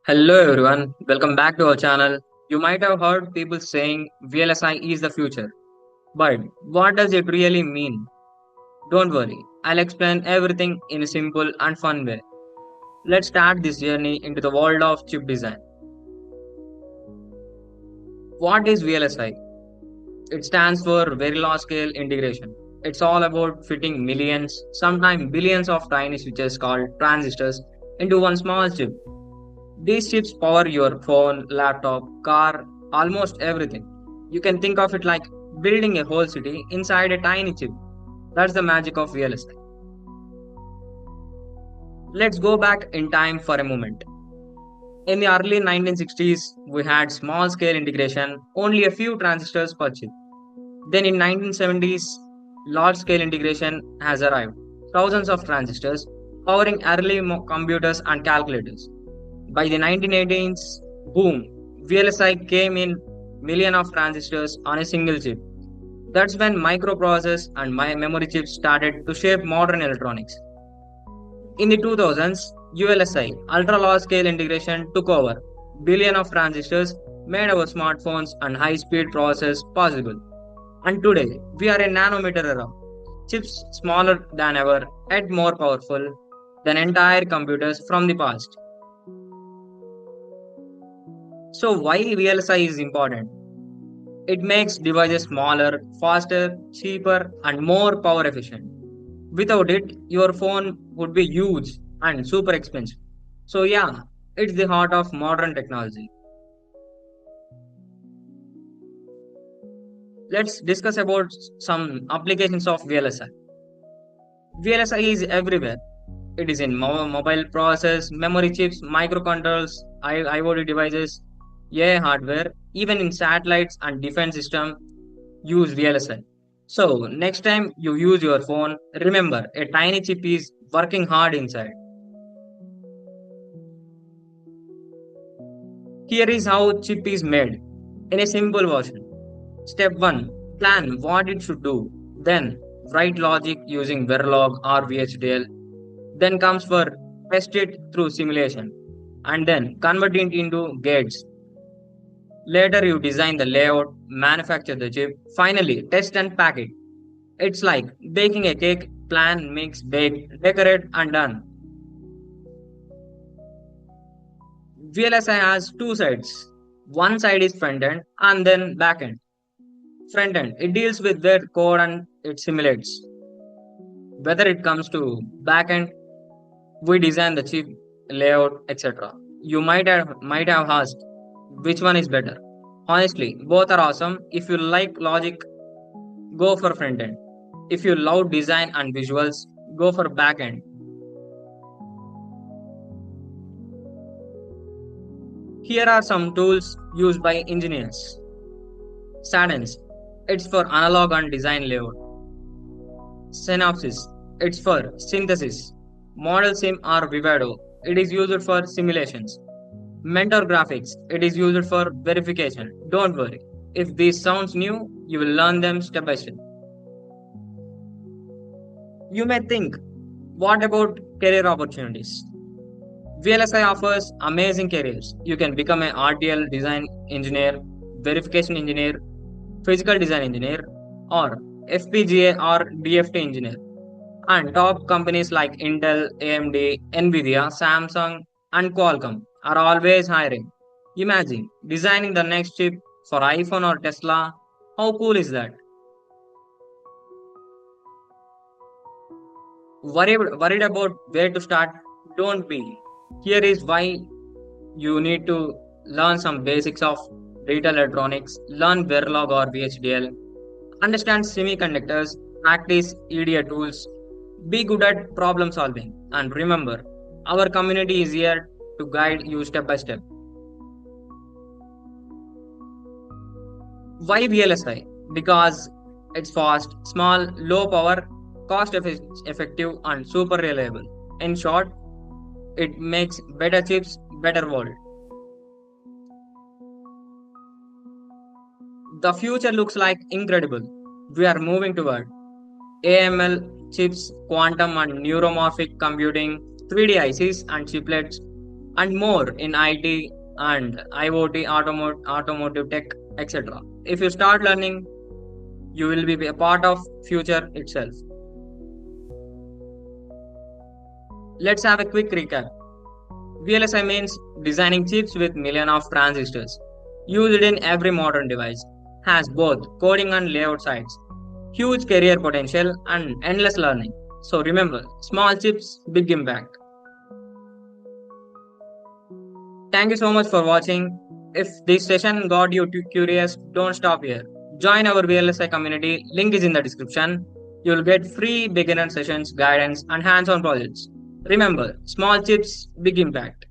Hello everyone, welcome back to our channel. You might have heard people saying VLSI is the future, but what does it really mean? Don't worry, I'll explain everything in a simple and fun way. Let's start this journey into the world of chip design. What is VLSI? It stands for Very Large Scale Integration. It's all about fitting millions, sometimes billions of tiny switches called transistors into one small chip. These chips power your phone, laptop, car, almost everything. You can think of it like building a whole city inside a tiny chip. That's the magic of VLSI. Let's go back in time for a moment. In the early 1960s, we had small scale integration, only a few transistors per chip. Then in 1970s, large scale integration has arrived. Thousands of transistors powering early computers and calculators. By the 1980s, boom, VLSI came in million of transistors on a single chip. That's when microprocessors and memory chips started to shape modern electronics. In the 2000s, ULSI, ultra large scale integration, took over. Billion of transistors made our smartphones and high speed processors possible. And today, we are in nanometer era. Chips smaller than ever, yet more powerful than entire computers from the past. So why VLSI is important? It makes devices smaller, faster, cheaper, and more power efficient. Without it, your phone would be huge and super expensive. So yeah, it's the heart of modern technology. Let's discuss about some applications of VLSI. VLSI is everywhere. It is in mobile processors, memory chips, microcontrollers, IoT devices, AI hardware, even in satellites and defense system use VLSI. So next time you use your phone, remember a tiny chip is working hard inside. Here is how chip is made in a simple version. Step 1. Plan what it should do. Then write logic using Verilog or VHDL. Then comes for test it through simulation. And then convert it into gates. Later you design the layout, manufacture the chip, finally test and pack it. It's like baking a cake, plan, mix, bake, decorate, and done. VLSI has two sides. One side is front end and then back end. Front end, it deals with their code and it simulates. Whether it comes to back end, we design the chip, layout, etc. You might have asked which one is better. Honestly, both are awesome. If you like logic, go for front end. If you love design and visuals, go for back end. Here are some tools used by engineers. Cadence, it's for analog and design layout. Synopsis, it's for synthesis. Model Sim or Vivado, it is used for simulations. Mentor Graphics, it is used for verification. Don't worry. If this sounds new, you will learn them step by step. You may think, what about career opportunities? VLSI offers amazing careers. You can become an RTL design engineer, verification engineer, physical design engineer, or FPGA or DFT engineer. And top companies like Intel, AMD, Nvidia, Samsung, and Qualcomm are always hiring. Imagine designing the next chip for iPhone or Tesla. How cool is that? Worried about where to start? Don't be. Here is why you need to learn some basics of retail electronics, learn Verilog or VHDL, understand semiconductors, practice EDA tools, be good at problem solving, and remember, our community is here to guide you step by step. Why VLSI? Because it's fast, small, low power, effective, and super reliable. In short, it makes better chips, better world. The future looks like incredible. We are moving toward AML chips, quantum and neuromorphic computing, 3D ICs and chiplets, and more in IT and IoT, automotive tech, etc. If you start learning, you will be a part of future itself. Let's have a quick recap. VLSI means designing chips with millions of transistors, used in every modern device, has both coding and layout sides, huge career potential, and endless learning. So remember, small chips, big impact. Thank you so much for watching. If this session got you too curious, don't stop here. Join our VLSI community, link is in the description. You'll get free beginner sessions, guidance, and hands on projects. Remember, small chips, big impact.